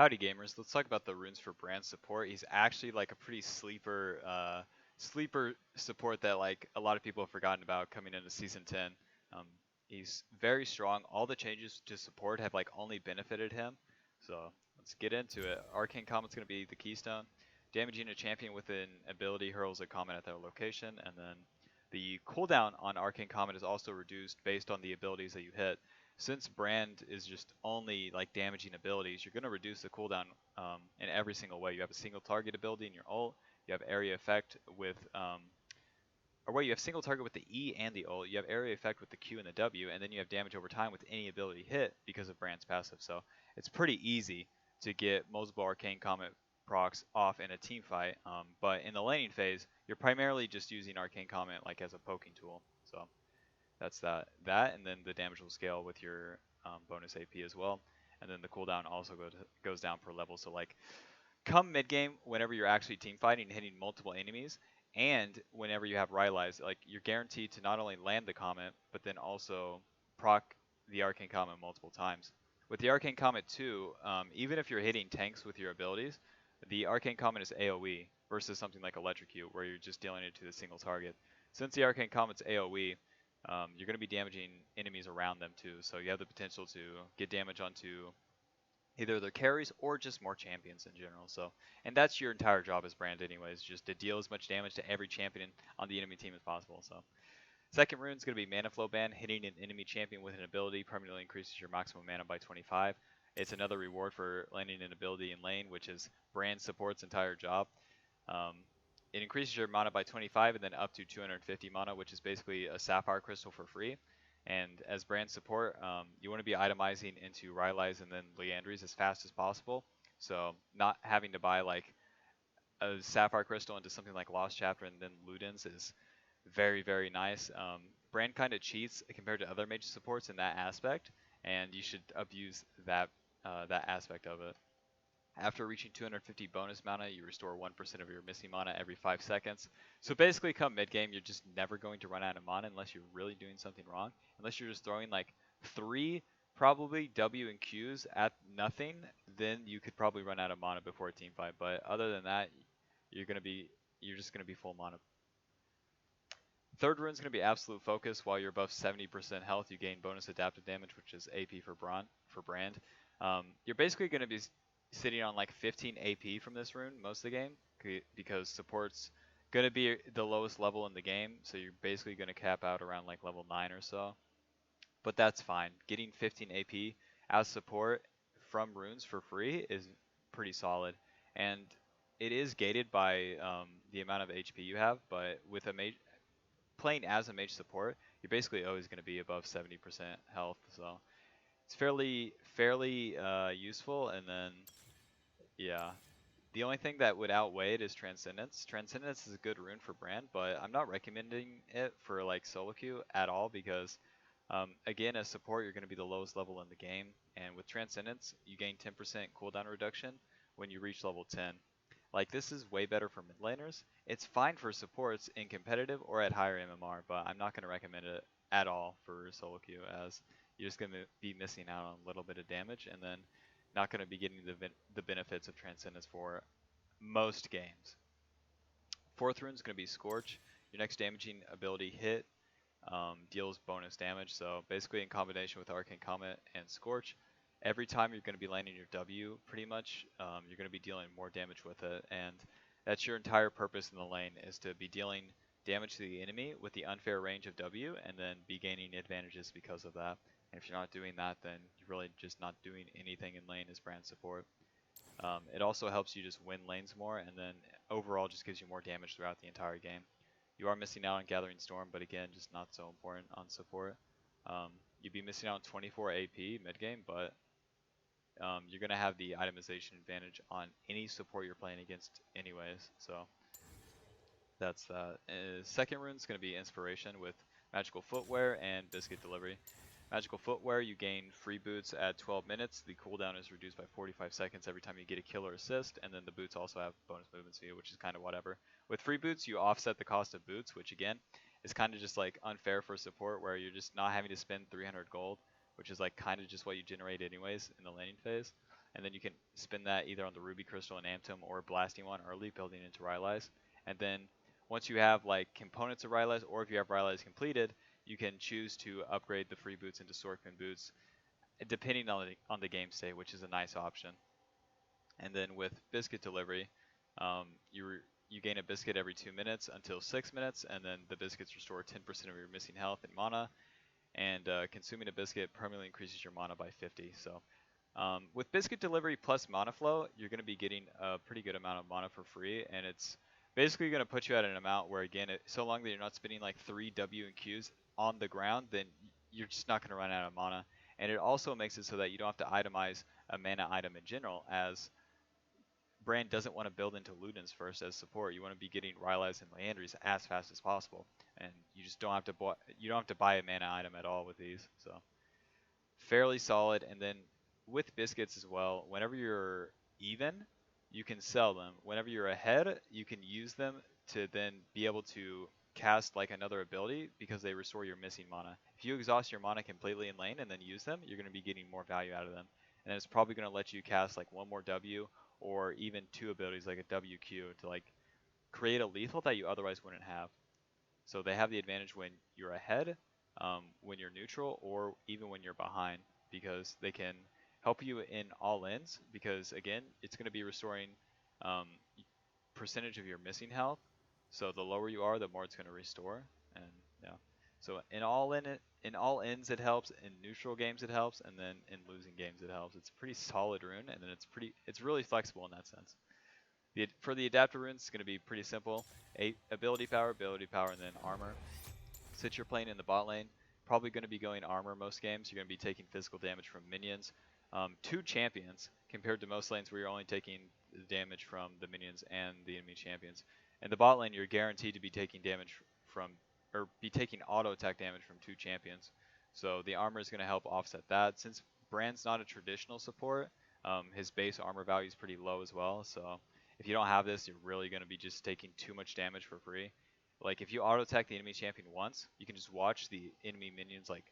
Howdy gamers, let's talk about the runes for brand support. He's actually like a pretty sleeper support that like a lot of people have forgotten about coming into season 10. Um, he's very strong. All the changes to support have like only benefited him. So let's get into it. Arcane Comet's going to be the keystone. Damaging a champion with an ability hurls a comet at their location, and then the cooldown on Arcane Comet is also reduced based on the abilities that you hit. Since Brand is just only like damaging abilities, you're going to reduce the cooldown in every single way. You have a single target ability in your ult, you have area effect with, or wait, you have single target with the E and the ult, you have area effect with the Q and the W, and then you have damage over time with any ability hit because of Brand's passive. So it's pretty easy to get multiple Arcane Comet procs off in a team fight, but in the laning phase, you're primarily just using Arcane Comet like as a poking tool. So that's that, and then the damage will scale with your bonus AP as well, and then the cooldown also goes down per level. So like, come mid game, whenever you're actually team fighting and hitting multiple enemies, and whenever you have Rylai's, like you're guaranteed to not only land the Comet, but then also proc the Arcane Comet multiple times. With the Arcane Comet too, even if you're hitting tanks with your abilities, the Arcane Comet is AoE versus something like Electrocute, where you're just dealing it to the single target. Since the Arcane Comet's AoE, you're going to be damaging enemies around them too, so you have the potential to get damage onto either their carries or just more champions in general. So, and that's your entire job as Brand anyways, just to deal as much damage to every champion on the enemy team as possible. So, second rune is going to be Mana Flow Ban. Hitting an enemy champion with an ability permanently increases your maximum mana by 25. It's another reward for landing an ability in lane, which is Brand support's entire job. Um, it increases your mana by 25 and then up to 250 mana, which is basically a sapphire crystal for free. And as brand support, you want to be itemizing into Rylai's and then Leandry's as fast as possible. So not having to buy like a sapphire crystal into something like Lost Chapter and then Ludens is very, very nice. Brand kind of cheats compared to other mage supports in that aspect, and you should abuse that aspect of it. After reaching 250 bonus mana, you restore 1% of your missing mana every 5 seconds. So basically, come mid game, you're just never going to run out of mana unless you're really doing something wrong. Unless you're just throwing like 3 probably W and Qs at nothing, then you could probably run out of mana before a team fight. But other than that, you're just gonna be full mana. Third rune's gonna be Absolute Focus. While you're above 70% health, you gain bonus adaptive damage, which is AP for Brand. You're basically gonna be sitting on like 15 AP from this rune most of the game because support's gonna be the lowest level in the game, so you're basically gonna cap out around like level 9 or so. But that's fine. Getting 15 AP as support from runes for free is pretty solid, and it is gated by the amount of HP you have. But with a mage playing as a mage support, you're basically always going to be above 70% health, so it's fairly useful. And then yeah, the only thing that would outweigh it is Transcendence. Transcendence is a good rune for Brand, but I'm not recommending it for like solo queue at all because, again, as support, you're going to be the lowest level in the game, and with Transcendence, you gain 10% cooldown reduction when you reach level 10. Like, this is way better for mid laners. It's fine for supports in competitive or at higher MMR, but I'm not going to recommend it at all for solo queue, as you're just going to be missing out on a little bit of damage, and then not going to be getting the benefits of Transcendence for most games. Fourth rune is going to be Scorch. Your next damaging ability hit deals bonus damage. So basically, in combination with Arcane Comet and Scorch, every time you're going to be landing your W, pretty much, you're going to be dealing more damage with it, and that's your entire purpose in the lane, is to be dealing damage to the enemy with the unfair range of W, and then be gaining advantages because of that. And if you're not doing that, then you're really just not doing anything in lane as brand support. It also helps you just win lanes more, and then overall just gives you more damage throughout the entire game. You are missing out on Gathering Storm, but again, just not so important on support. You'd be missing out on 24 AP mid game, but you're going to have the itemization advantage on any support you're playing against anyways, so that's that. Second rune is going to be Inspiration with Magical Footwear and Biscuit Delivery. Magical Footwear, you gain free boots at 12 minutes. The cooldown is reduced by 45 seconds every time you get a kill or assist, and then the boots also have bonus movement speed, which is kind of whatever. With free boots, you offset the cost of boots, which again is kind of just like unfair for support, where you're just not having to spend 300 gold, which is like kind of just what you generate anyways in the laning phase. and then you can spin that either on the Ruby Crystal and Amptum or blasting one early, building into Rylai's. And then once you have like components of Rylai's, or if you have Rylai's completed, you can choose to upgrade the free boots into Sorkman boots, depending on the game state, which is a nice option. And then with biscuit delivery, you gain a biscuit every 2 minutes until 6 minutes, and then the biscuits restore 10% of your missing health and mana. And consuming a biscuit permanently increases your mana by 50. So with biscuit delivery plus mana flow, you're going to be getting a pretty good amount of mana for free, and it's basically going to put you at an amount where, again, so long that you're not spending like 3 W and Qs on the ground, then you're just not going to run out of mana. And it also makes it so that you don't have to itemize a mana item in general, as Brand doesn't want to build into Ludens first as support. You want to be getting Rylai's and Leandries as fast as possible, and you just don't have to buy a mana item at all with these. So fairly solid. And then with biscuits as well, whenever you're even, you can sell them. Whenever you're ahead, you can use them to then be able to cast like another ability because they restore your missing mana. If you exhaust your mana completely in lane and then use them, you're going to be getting more value out of them. And it's probably going to let you cast like one more W or even 2 abilities like a WQ to like create a lethal that you otherwise wouldn't have. So they have the advantage when you're ahead, when you're neutral, or even when you're behind, because they can help you in all ends, because again, it's going to be restoring um, percentage of your missing health. So the lower you are, the more it's going to restore. And yeah, so in all ends it helps, in neutral games it helps, and then in losing games it helps. It's a pretty solid rune, and then it's really flexible in that sense. For the adapter runes, it's going to be pretty simple. Ability power, and then armor. Since you're playing in the bot lane, probably going to be going armor most games. You're going to be taking physical damage from minions. 2 champions, compared to most lanes where you're only taking the damage from the minions and the enemy champions. In the bot lane, you're guaranteed to be taking damage from, or be taking auto attack damage from 2 champions. So the armor is going to help offset that. Since Brand's not a traditional support, his base armor value is pretty low as well. So if you don't have this, you're really going to be just taking too much damage for free. Like if you auto attack the enemy champion once, you can just watch the enemy minions like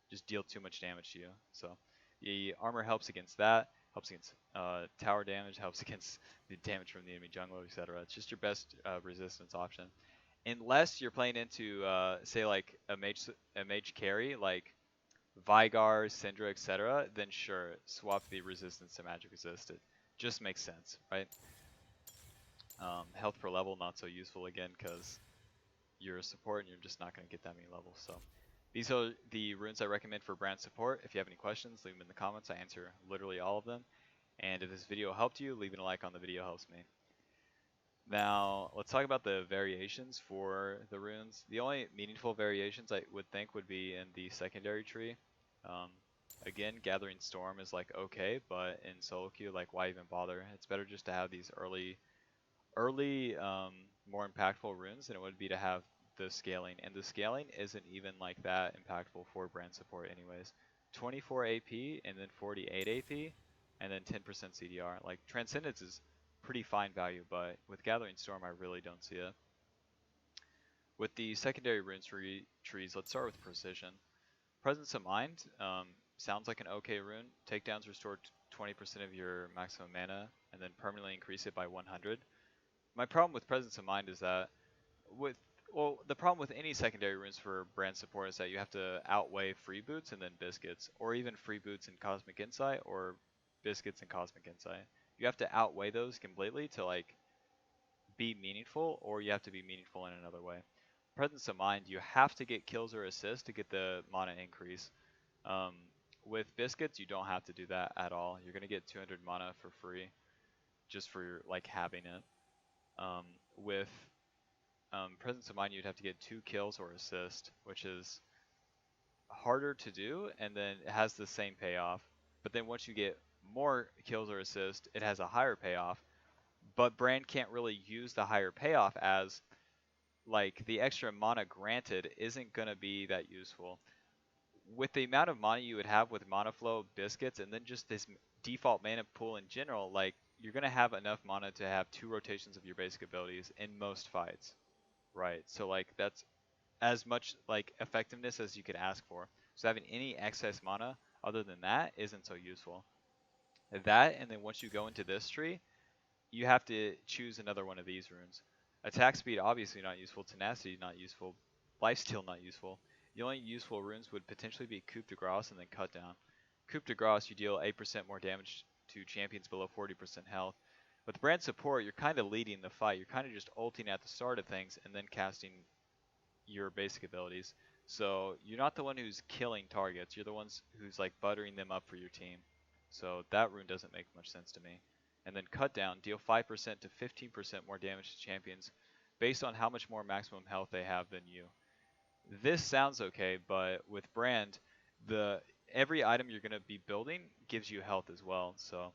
just deal too much damage to you. So the armor helps against that, helps against tower damage, helps against the damage from the enemy jungler, etc. It's just your best resistance option. Unless you're playing into say like a mage carry like Vigar, Syndra, etc., then sure, swap the resistance to magic resist. It just makes sense, right? Health per level, not so useful again, because you're a support and you're just not going to get that many levels. So these are the runes I recommend for brand support. If you have any questions, leave them in the comments. I answer literally all of them. And if this video helped you, leaving a like on the video helps me. Now, let's talk about the variations for the runes. The only meaningful variations I would think would be in the secondary tree. Again, Gathering Storm is like okay, but in solo queue, like why even bother? It's better just to have these early more impactful runes than it would be to have the scaling. And the scaling isn't even like that impactful for brand support anyways. 24 AP and then 48 AP and then 10% CDR. Like Transcendence is pretty fine value, but with Gathering Storm I really don't see it. With the secondary rune trees, let's start with Precision. Presence of Mind sounds like an okay rune. Takedowns restore 20% of your maximum mana and then permanently increase it by 100. My problem with Presence of Mind is that the problem with any secondary runes for brand support is that you have to outweigh free boots and then biscuits, or even free boots and Cosmic Insight, or biscuits and Cosmic Insight. You have to outweigh those completely to like be meaningful, or you have to be meaningful in another way. Presence of Mind, you have to get kills or assists to get the mana increase. With biscuits, you don't have to do that at all. You're gonna get 200 mana for free, just for like having it. With Presence of Mind, you'd have to get 2 kills or assist, which is harder to do, and then it has the same payoff. But then once you get more kills or assist, it has a higher payoff. But Brand can't really use the higher payoff, as like the extra mana granted isn't going to be that useful. With the amount of mana you would have with mana flow, biscuits, and then just this default mana pool in general, like you're going to have enough mana to have 2 rotations of your basic abilities in most fights, right? So like that's as much like effectiveness as you could ask for. So having any excess mana other than that isn't so useful. That, and then once you go into this tree, you have to choose another one of these runes. Attack speed obviously not useful, tenacity not useful, lifesteal not useful. The only useful runes would potentially be Coup de Grace and then Cut Down. Coup de Grace, you deal 8% more damage to champions below 40% health. With brand support, you're kind of leading the fight. You're kind of just ulting at the start of things and then casting your basic abilities. So you're not the one who's killing targets. You're the ones who's like buttering them up for your team. So that rune doesn't make much sense to me. And then cut down, deal 5% to 15% more damage to champions based on how much more maximum health they have than you. This sounds okay, but with brand, the every item you're going to be building gives you health as well. So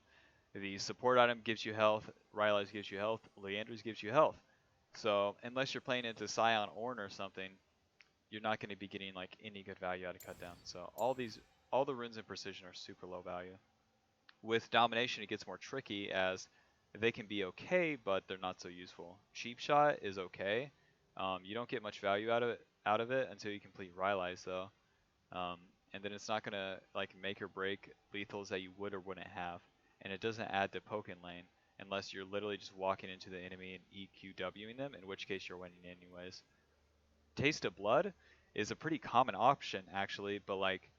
the support item gives you health, Rylai's gives you health, Leandra's gives you health. So unless you're playing into Scion Ornn or something, you're not going to be getting like any good value out of cut down. So all the runes in precision are super low value. With domination, it gets more tricky as they can be okay, but they're not so useful. Cheap shot is okay. You don't get much value out of it until you complete Rylai's though. Um, and then it's not gonna like make or break lethals that you would or wouldn't have, and it doesn't add to poke in lane unless you're literally just walking into the enemy and EQWing them, in which case you're winning anyways. Taste of Blood is a pretty common option actually, but like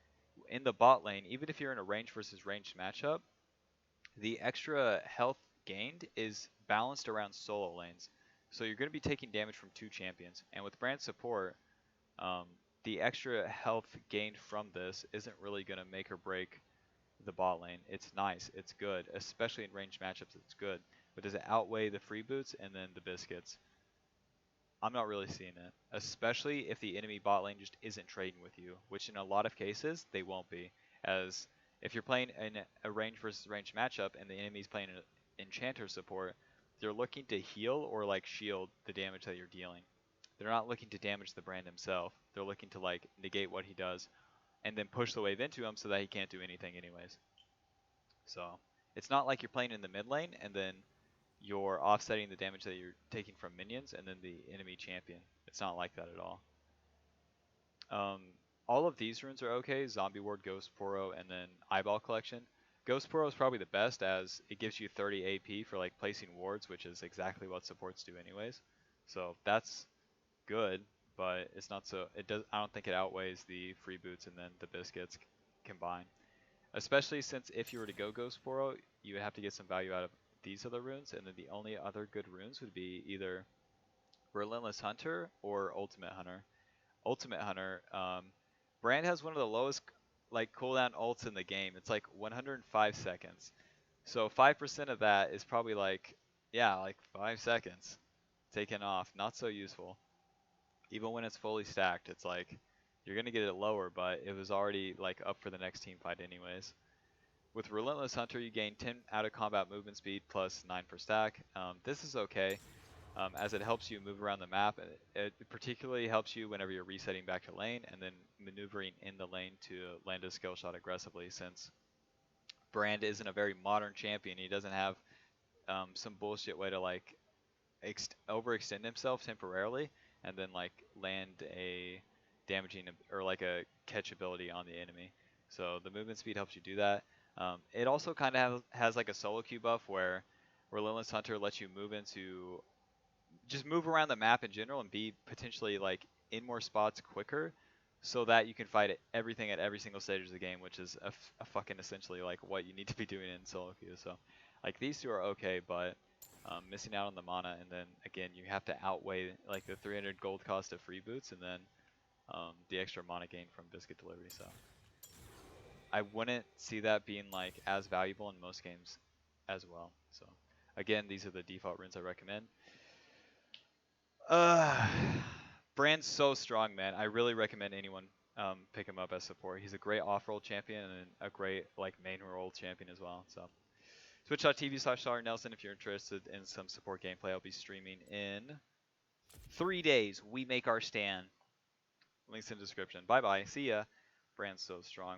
in the bot lane, even if you're in a range versus ranged matchup, the extra health gained is balanced around solo lanes. So you're going to be taking damage from two champions, and with brand support, um, the extra health gained from this isn't really going to make or break the bot lane. It's nice, it's good, especially in ranged matchups. It's good, but does it outweigh the free boots and then the biscuits? I'm not really seeing it, especially if the enemy bot lane just isn't trading with you, which in a lot of cases they won't be. As if you're playing in a range versus range matchup and the enemy's playing an enchanter support, they're looking to heal or like shield the damage that you're dealing. They're not looking to damage the brand himself. They're looking to like negate what he does and then push the wave into him so that he can't do anything anyways. So it's not like you're playing in the mid lane and then you're offsetting the damage that you're taking from minions and then the enemy champion. It's not like that at all. Um, all of these runes are okay. Zombie Ward, Ghost Poro, and then Eyeball Collection. Ghost Poro is probably the best as it gives you 30 AP for like placing wards, which is exactly what supports do anyways. So that's good, but it's not so. It does. I don't think it outweighs the free boots and then the biscuits combined. Especially since if you were to go Ghost Poro, you would have to get some value out of these other runes, and then the only other good runes would be either Relentless Hunter or Ultimate Hunter. Ultimate Hunter, Brand has one of the lowest like cooldown ults in the game. It's like 105 seconds. So 5% of that is probably like, yeah, like 5 seconds taken off. Not so useful. Even when it's fully stacked, it's like you're gonna get it lower, but it was already like up for the next team fight anyways. With Relentless Hunter, you gain 10 out of combat movement speed plus 9 per stack. This is okay, as it helps you move around the map. It particularly helps you whenever you're resetting back to lane and then maneuvering in the lane to land a skill shot aggressively, since Brand isn't a very modern champion. He doesn't have some bullshit way to like overextend himself temporarily and then like land a damaging or like a catch ability on the enemy. So the movement speed helps you do that. It also kind of has like a solo queue buff where Relentless Hunter lets you move into just move around the map in general and be potentially like in more spots quicker, so that you can fight everything at every single stage of the game, which is a fucking essentially like what you need to be doing in solo queue. So like these two are okay, but missing out on the mana, and then again you have to outweigh like the 300 gold cost of free boots and then the extra mana gain from biscuit delivery. So I wouldn't see that being like as valuable in most games as well. So again, these are the default runes I recommend. Uh, Brand's so strong, man. I really recommend anyone pick him up as support. He's a great off-roll champion and a great like main role champion as well. So twitch.tv/Nelson if you're interested in some support gameplay. I'll be streaming in 3 days. We make our stand. Links in the description. Bye bye. See ya. Brand's so strong.